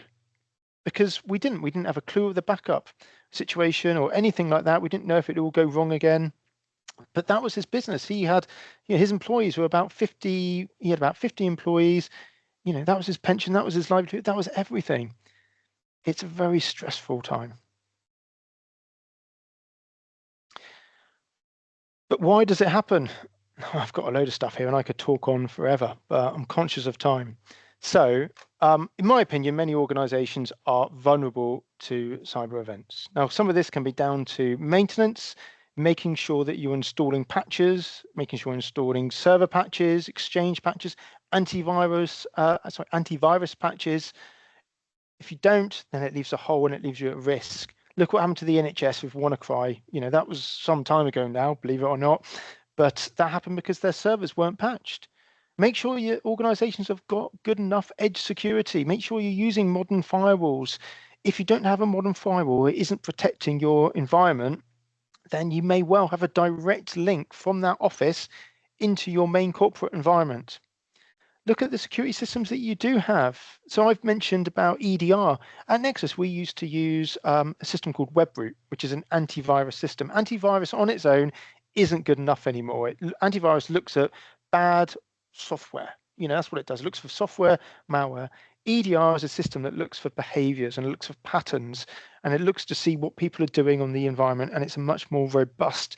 [SPEAKER 2] because we didn't have a clue of the backup situation or anything like that. We didn't know if it would all go wrong again. But that was his business. He had, his employees were about 50. He had about 50 employees. That was his pension. That was his livelihood. That was everything. It's a very stressful time. But why does it happen? I've got a load of stuff here and I could talk on forever, but I'm conscious of time. So, in my opinion, many organizations are vulnerable to cyber events. Now, some of this can be down to maintenance, making sure that you're installing patches, making sure you're installing server patches, Exchange patches, antivirus patches. If you don't, then it leaves a hole and it leaves you at risk. Look what happened to the NHS with WannaCry. That was some time ago now, believe it or not, but that happened because their servers weren't patched. Make sure your organizations have got good enough edge security. Make sure you're using modern firewalls. If you don't have a modern firewall, it isn't protecting your environment, then you may well have a direct link from that office into your main corporate environment. Look at the security systems that you do have. So I've mentioned about EDR. At Nexus, we used to use a system called WebRoot, which is an antivirus system. Antivirus on its own isn't good enough anymore. Antivirus looks at bad software. That's what it does. It looks for software, malware. EDR is a system that looks for behaviors and looks for patterns, and it looks to see what people are doing on the environment, and it's a much more robust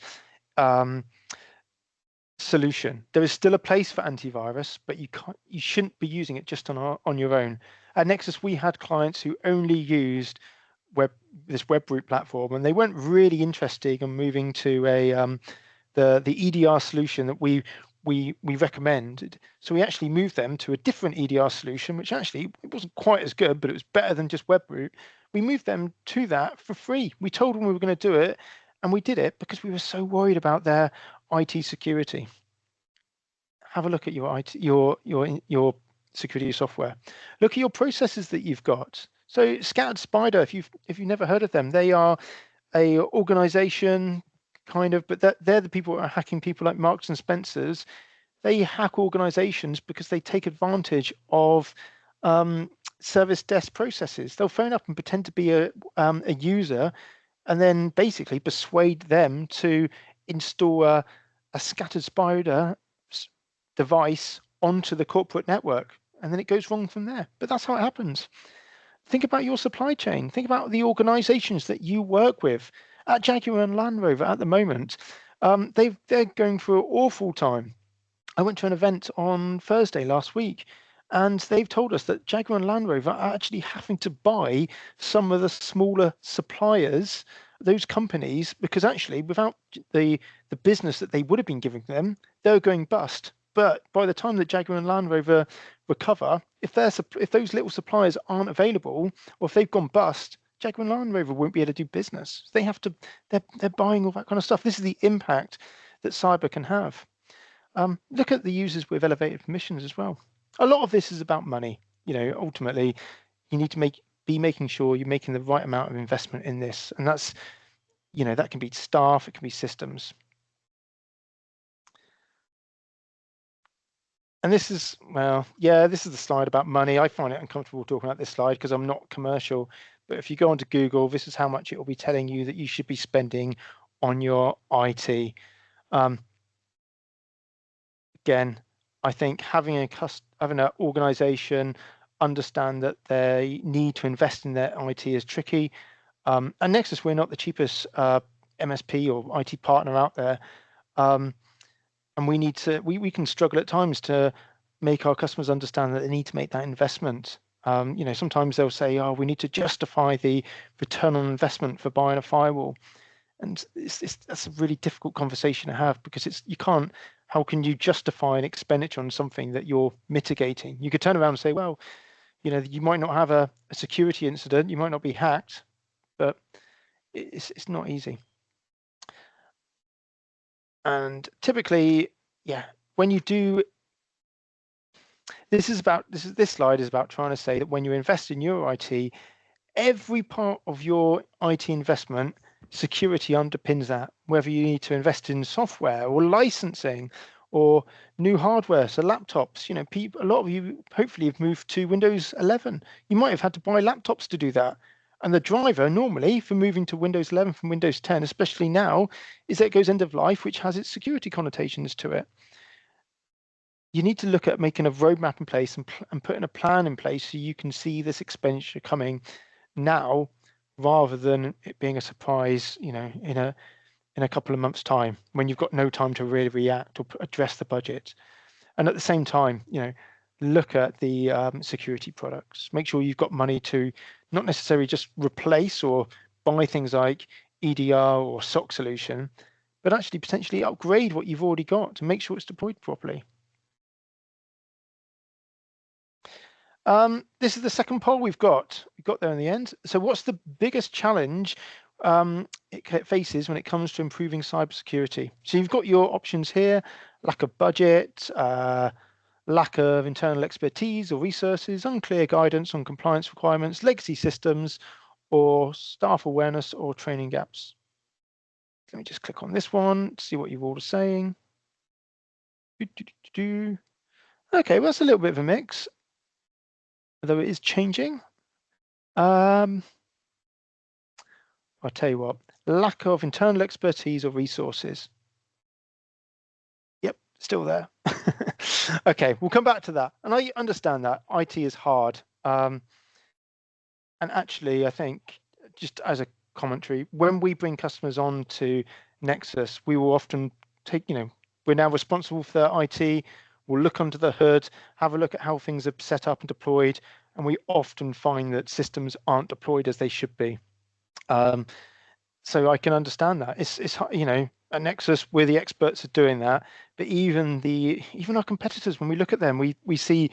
[SPEAKER 2] solution. There is still a place for antivirus, but you shouldn't be using it just on your own. At Nexus, we had clients who only used this WebRoot platform, and they weren't really interested in moving to the EDR solution that we recommended. So we actually moved them to a different EDR solution, which actually it wasn't quite as good, but it was better than just WebRoot. We moved them to that for free. We told them we were going to do it, and we did it because we were so worried about their IT security. Have a look at your security software. Look at your processes that you've got. So Scattered Spider, if you've never heard of them, they are a organization kind of, but they're the people who are hacking people like Marks and Spencers. They hack organizations because they take advantage of service desk processes. They'll phone up and pretend to be a user, and then basically persuade them to install a Scattered Spider device onto the corporate network, and then it goes wrong from there. But that's how it happens. Think about your supply chain. Think about the organizations that you work with. At Jaguar and Land Rover at the moment, they're going through an awful time. I went to an event on Thursday last week, and they've told us that Jaguar and Land Rover are actually having to buy some of the smaller suppliers, those companies, because actually without the business that they would have been giving them, they're going bust. But by the time that Jaguar and Land Rover recover, if those little suppliers aren't available, or if they've gone bust, Jaguar and Land Rover won't be able to do business. They have to. They're buying all that kind of stuff. This is the impact that cyber can have. Look at the users with elevated permissions as well. A lot of this is about money. Ultimately, you need to be making sure you're making the right amount of investment in this, and that's, that can be staff, it can be systems. And this is, this is the slide about money. I find it uncomfortable talking about this slide because I'm not commercial. But if you go onto Google, this is how much it will be telling you that you should be spending on your IT. Again, I think having an organization understand that they need to invest in their IT is tricky. And Nexus, we're not the cheapest MSP or IT partner out there. And we can struggle at times to make our customers understand that they need to make that investment. Sometimes they'll say, oh, we need to justify the return on investment for buying a firewall. And that's a really difficult conversation to have, because how can you justify an expenditure on something that you're mitigating? You could turn around and say, well, you might not have a security incident, you might not be hacked, but it's not easy. And typically, when you do, this slide is about trying to say that when you invest in your IT, every part of your IT investment, security underpins that, whether you need to invest in software or licensing or new hardware, so laptops. A lot of you hopefully have moved to Windows 11. You might have had to buy laptops to do that. And the driver normally for moving to Windows 11 from Windows 10, especially now, is that it goes end of life, which has its security connotations to it. You need to look at making a roadmap in place and putting a plan in place so you can see this expenditure coming now, rather than it being a surprise, in a couple of months' time, when you've got no time to really react or address the budget. And at the same time, look at the security products. Make sure you've got money to not necessarily just replace or buy things like EDR or SOC solution, but actually potentially upgrade what you've already got to make sure it's deployed properly. This is the second poll we've got. We got there in the end. So what's the biggest challenge it faces when it comes to improving cybersecurity? So you've got your options here: lack of budget, lack of internal expertise or resources, unclear guidance on compliance requirements, legacy systems, or staff awareness or training gaps. Let me just click on this one to see what you're all saying. Okay, well, that's a little bit of a mix, although it is changing. I'll tell you what, lack of internal expertise or resources. Yep, still there. Okay, we'll come back to that. And I understand that IT is hard. And actually, I think, just as a commentary, when we bring customers on to Nexus, we will often take, we're now responsible for their IT. We'll look under the hood, have a look at how things are set up and deployed. And we often find that systems aren't deployed as they should be. So I can understand that. It's at Nexus, we're the experts at doing that. But even our competitors, when we look at them, we see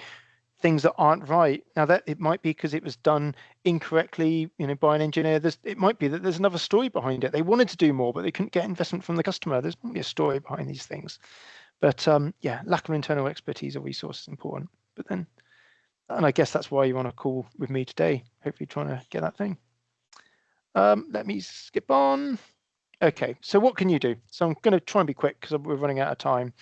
[SPEAKER 2] things that aren't right. Now, that it might be because it was done incorrectly, by an engineer. It might be that there's another story behind it. They wanted to do more, but they couldn't get investment from the customer. There's probably a story behind these things. But lack of internal expertise or resource is important. And I guess that's why you're on a call with me today, hopefully trying to get that thing. Let me skip on. Okay, so what can you do? So I'm going to try and be quick because we're running out of time.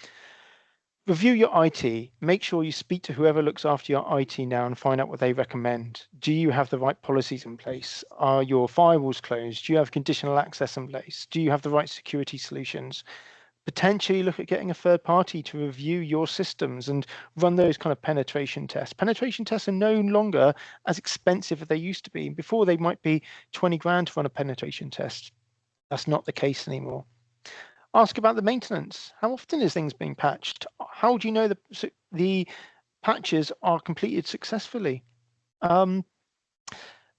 [SPEAKER 2] Review your IT. Make sure you speak to whoever looks after your IT now and find out what they recommend. Do you have the right policies in place? Are your firewalls closed? Do you have conditional access in place? Do you have the right security solutions? Potentially look at getting a third party to review your systems and run those kind of penetration tests. Penetration tests are no longer as expensive as they used to be. Before, they might be 20 grand to run a penetration test. That's not the case anymore. Ask about the maintenance. How often is things being patched? How do you know the patches are completed successfully? Look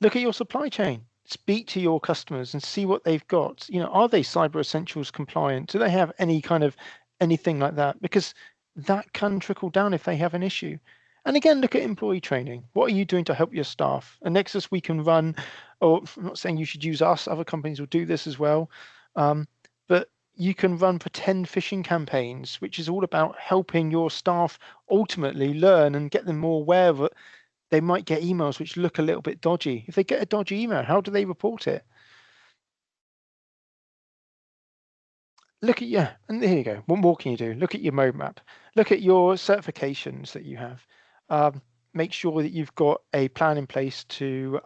[SPEAKER 2] at your supply chain. Speak to your customers and see what they've got. Are they Cyber Essentials compliant? Do they have any kind of anything like that? Because that can trickle down if they have an issue. And again, look at employee training. What are you doing to help your staff? At Nexus, we can run, or I'm not saying you should use us, other companies will do this as well. But you can run pretend phishing campaigns, which is all about helping your staff ultimately learn and get them more aware that they might get emails which look a little bit dodgy. If they get a dodgy email, how do they report it? Look at and here you go. What more can you do? Look at your roadmap. Look at your certifications that you have. Make sure that you've got a plan in place to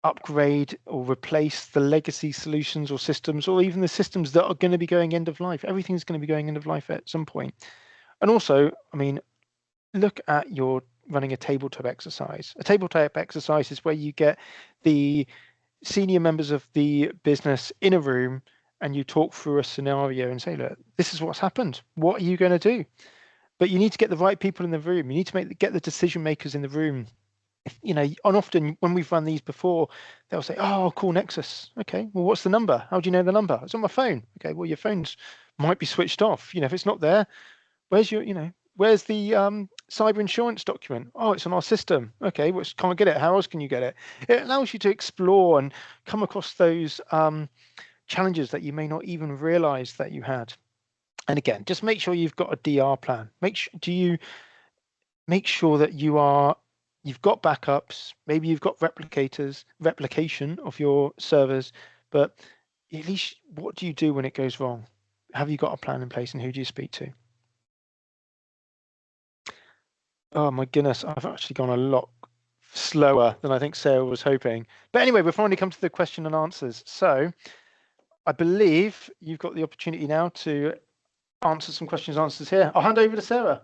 [SPEAKER 2] upgrade or replace the legacy solutions or systems, or even the systems that are going to be going end of life. Everything's going to be going end of life at some point. And also, look at your running a tabletop exercise. A tabletop exercise is where you get the senior members of the business in a room and you talk through a scenario and say, look, this is what's happened. What are you going to do? but you need to get the right people in the room. You need to get the decision makers in the room. And often when we've run these before, they'll say, "Oh, I'll call Nexus." Okay, well, what's the number? How do you know the number? It's on my phone. Okay, well, your phones might be switched off. If it's not there, where's where's the cyber insurance document? Oh, it's on our system. Okay, well, can't get it. How else can you get it? It allows you to explore and come across those challenges that you may not even realize that you had. And again, just make sure you've got a DR plan. Make sure that you've got backups. Maybe you've got replication of your servers, but at least what do you do when it goes wrong? Have you got a plan in place, and who do you speak to? Oh my goodness, I've actually gone a lot slower than I think Sarah was hoping. But anyway, we've finally come to the question and answers. So I believe you've got the opportunity now to answer some questions and answers here. I'll hand over to Sarah.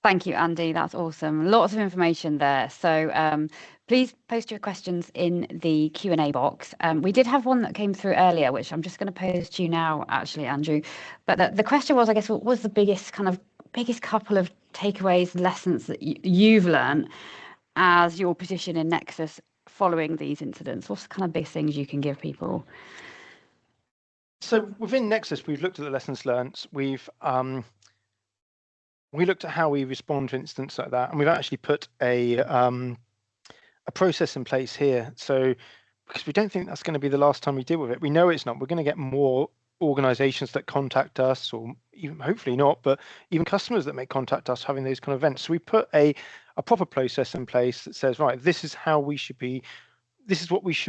[SPEAKER 1] Thank you, Andy. That's awesome. Lots of information there. So please post your questions in the Q&A box. We did have one that came through earlier, which I'm just going to pose to you now, actually, Andrew. But the question was, I guess, what was the biggest couple of takeaways, lessons that you've learned as your position in Nexus following these incidents? What's the kind of big things you can give people?
[SPEAKER 2] So within Nexus, we've looked at the lessons learned. We looked at how we respond to incidents like that, and we've actually put a process in place here. So because we don't think that's going to be the last time we deal with it, we know it's not. We're going to get more organizations that contact us, or even hopefully not, but even customers that may contact us having those kind of events. So we put a proper process in place that says, right, this is what we should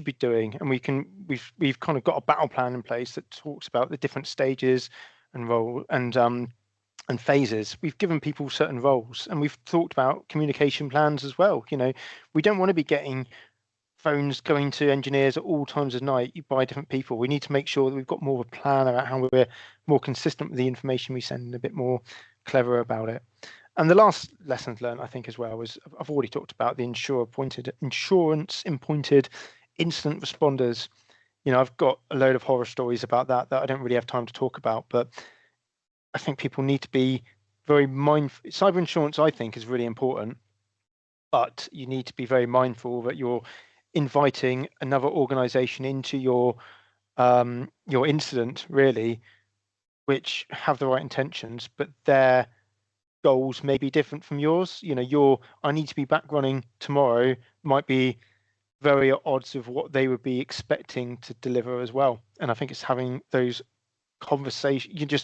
[SPEAKER 2] be doing, and we've kind of got a battle plan in place that talks about the different stages and role and phases. We've given people certain roles, and we've talked about communication plans as well. We don't want to be getting phones going to engineers at all times of night by different people. We need to make sure that we've got more of a plan about how we're more consistent with the information we send and a bit more clever about it. And the last lessons learned, I think, as well, was I've already talked about the insurance-appointed incident responders. I've got a load of horror stories about that I don't really have time to talk about, but I think people need to be very mindful. Cyber insurance, I think, is really important, but you need to be very mindful that you're inviting another organization into your incident, really, which have the right intentions, but their goals may be different from yours. I need to be back running tomorrow might be very at odds of what they would be expecting to deliver as well. And I think it's having those conversations.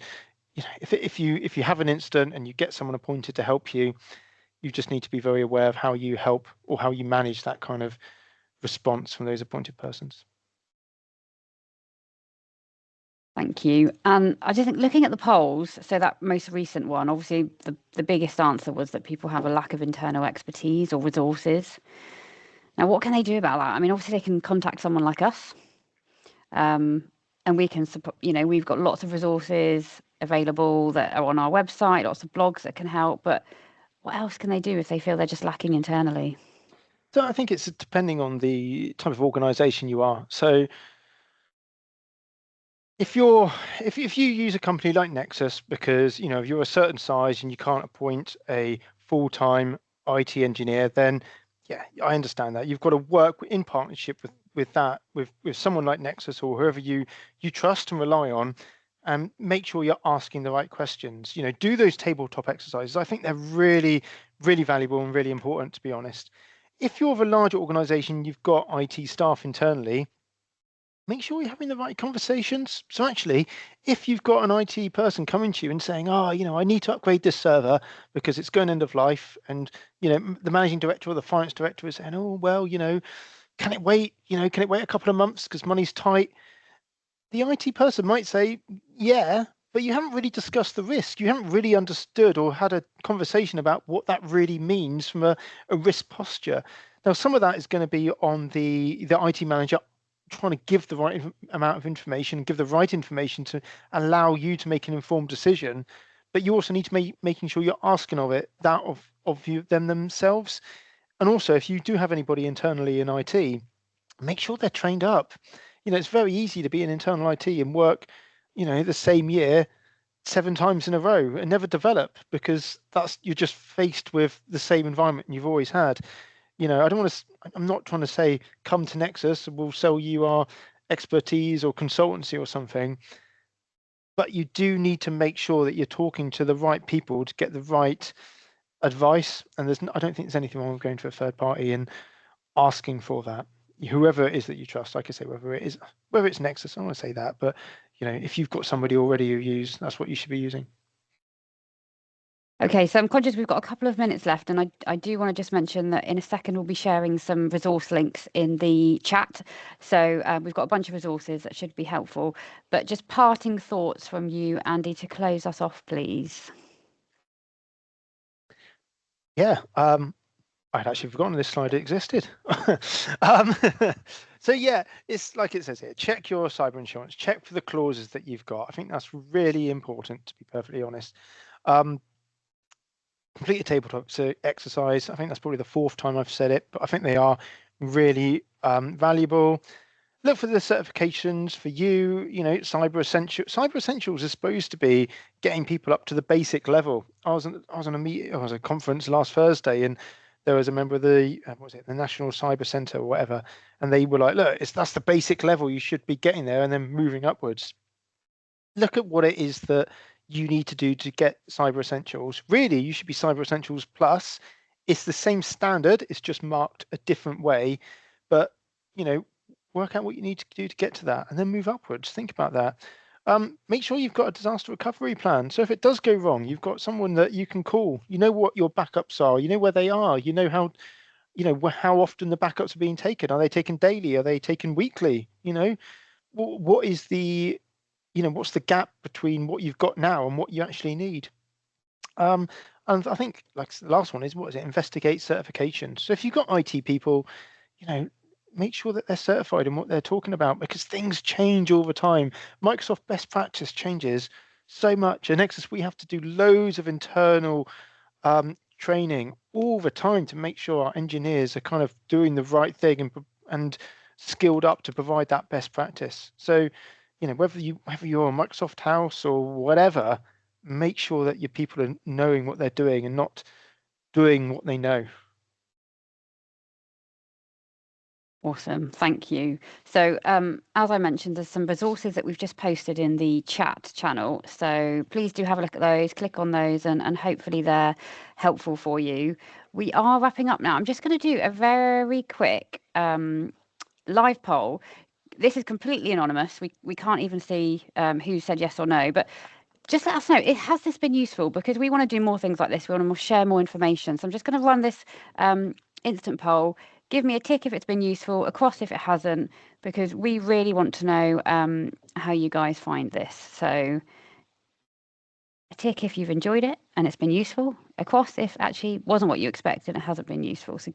[SPEAKER 2] If you have an incident and you get someone appointed to help you, you just need to be very aware of how you help or how you manage that kind of response from those appointed persons.
[SPEAKER 1] Thank you. And I just think looking at the polls, so that most recent one, obviously the biggest answer was that people have a lack of internal expertise or resources. Now, what can they do about that? I mean, obviously they can contact someone like us, and we can support. We've got lots of resources available that are on our website, lots of blogs that can help. But what else can they do if they feel they're just lacking internally?
[SPEAKER 2] So I think it's depending on the type of organization you are. So if you use a company like Nexus because you're a certain size and you can't appoint a full-time IT engineer, then yeah, I understand that. You've got to work in partnership with someone like Nexus or whoever you trust and rely on, and make sure you're asking the right questions. Do those tabletop exercises. I think they're really, really valuable and really important, to be honest. If you're of a larger organization, you've got IT staff internally, make sure you're having the right conversations. So actually, if you've got an IT person coming to you and saying, oh, I need to upgrade this server because it's going end of life, and the managing director or the finance director is saying, oh, well, can it wait? Can it wait a couple of months because money's tight? The IT person might say, yeah, but you haven't really discussed the risk. You haven't really understood or had a conversation about what that really means from a risk posture. Now, some of that is going to be on the IT manager trying to give the right amount of information, give the right information to allow you to make an informed decision. But you also need to making sure you're asking of them themselves. And also, if you do have anybody internally in IT, make sure they're trained up. It's very easy to be an internal IT and work, the same year 7 times in a row and never develop, because you're just faced with the same environment you've always had. I'm not trying to say come to Nexus and we'll sell you our expertise or consultancy or something, but you do need to make sure that you're talking to the right people to get the right advice. And I don't think there's anything wrong with going to a third party and asking for that, whoever it is that you trust. Like I say, whether it's Nexus, I don't want to say that, but if you've got somebody already you use, that's what you should be using.
[SPEAKER 1] Okay, so I'm conscious we've got a couple of minutes left, and I do want to just mention that in a second we'll be sharing some resource links in the chat. So we've got a bunch of resources that should be helpful. But just parting thoughts from you, Andy, to close us off, please.
[SPEAKER 2] Yeah, I'd actually forgotten this slide existed. So yeah, it's like it says here, check your cyber insurance, check for the clauses that you've got. I think that's really important, to be perfectly honest. Complete a tabletop exercise. I think that's probably the 4th time I've said it, but I think they are really valuable. Look for the certifications for you. Cyber Essentials is supposed to be getting people up to the basic level. I was on a conference last Thursday, and there was a member of the the National Cyber Centre or whatever, and they were like, look, that's the basic level. You should be getting there and then moving upwards. Look at what it is that you need to do to get Cyber Essentials. Really, you should be Cyber Essentials Plus. It's the same standard, it's just marked a different way, but work out what you need to do to get to that and then move upwards. Think about that. Make sure you've got a disaster recovery plan. So if it does go wrong, you've got someone that you can call. You know what your backups are, you know where they are, you know how often the backups are being taken. Are they taken daily? Are they taken weekly? What is what's the gap between what you've got now and what you actually need? And I think, like the last one is, investigate certification. So if you've got IT people, make sure that they're certified in what they're talking about, because things change all the time. Microsoft best practice changes so much. At Nexus, we have to do loads of internal training all the time to make sure our engineers are kind of doing the right thing and skilled up to provide that best practice. So whether you're a Microsoft house or whatever, make sure that your people are knowing what they're doing and not doing what they know.
[SPEAKER 1] Awesome, thank you. So as I mentioned, there's some resources that we've just posted in the chat channel. So please do have a look at those, click on those, and hopefully they're helpful for you. We are wrapping up now. I'm just going to do a very quick live poll. This is completely anonymous. We can't even see who said yes or no, but just let us know, has this been useful? Because we want to do more things like this. We want to share more information. So I'm just going to run this instant poll. Give me a tick if it's been useful, a cross if it hasn't, because we really want to know how you guys find this. So a tick if you've enjoyed it and it's been useful, a cross if actually wasn't what you expected and it hasn't been useful. So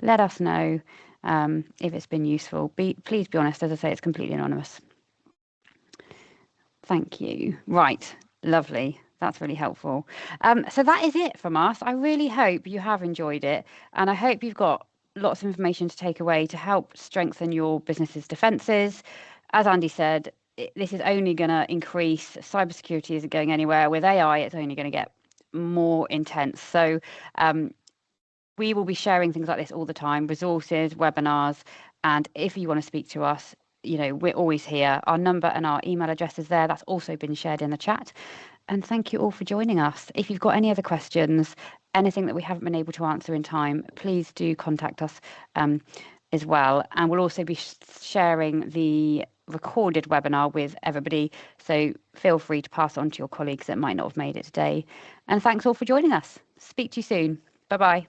[SPEAKER 1] let us know if it's been useful. Please be honest, as I say, it's completely anonymous. Thank you. Right, lovely. That's really helpful. So that is it from us. I really hope you have enjoyed it, and I hope you've got lots of information to take away to help strengthen your business's defences. As Andy said, this is only going to increase. Cybersecurity isn't going anywhere. With AI, it's only going to get more intense. So we will be sharing things like this all the time, resources, webinars, and if you want to speak to us, we're always here. Our number and our email address is there. That's also been shared in the chat. And thank you all for joining us. If you've got any other questions, anything that we haven't been able to answer in time, please do contact us as well. And we'll also be sharing the recorded webinar with everybody. So feel free to pass on to your colleagues that might not have made it today. And thanks all for joining us. Speak to you soon. Bye-bye.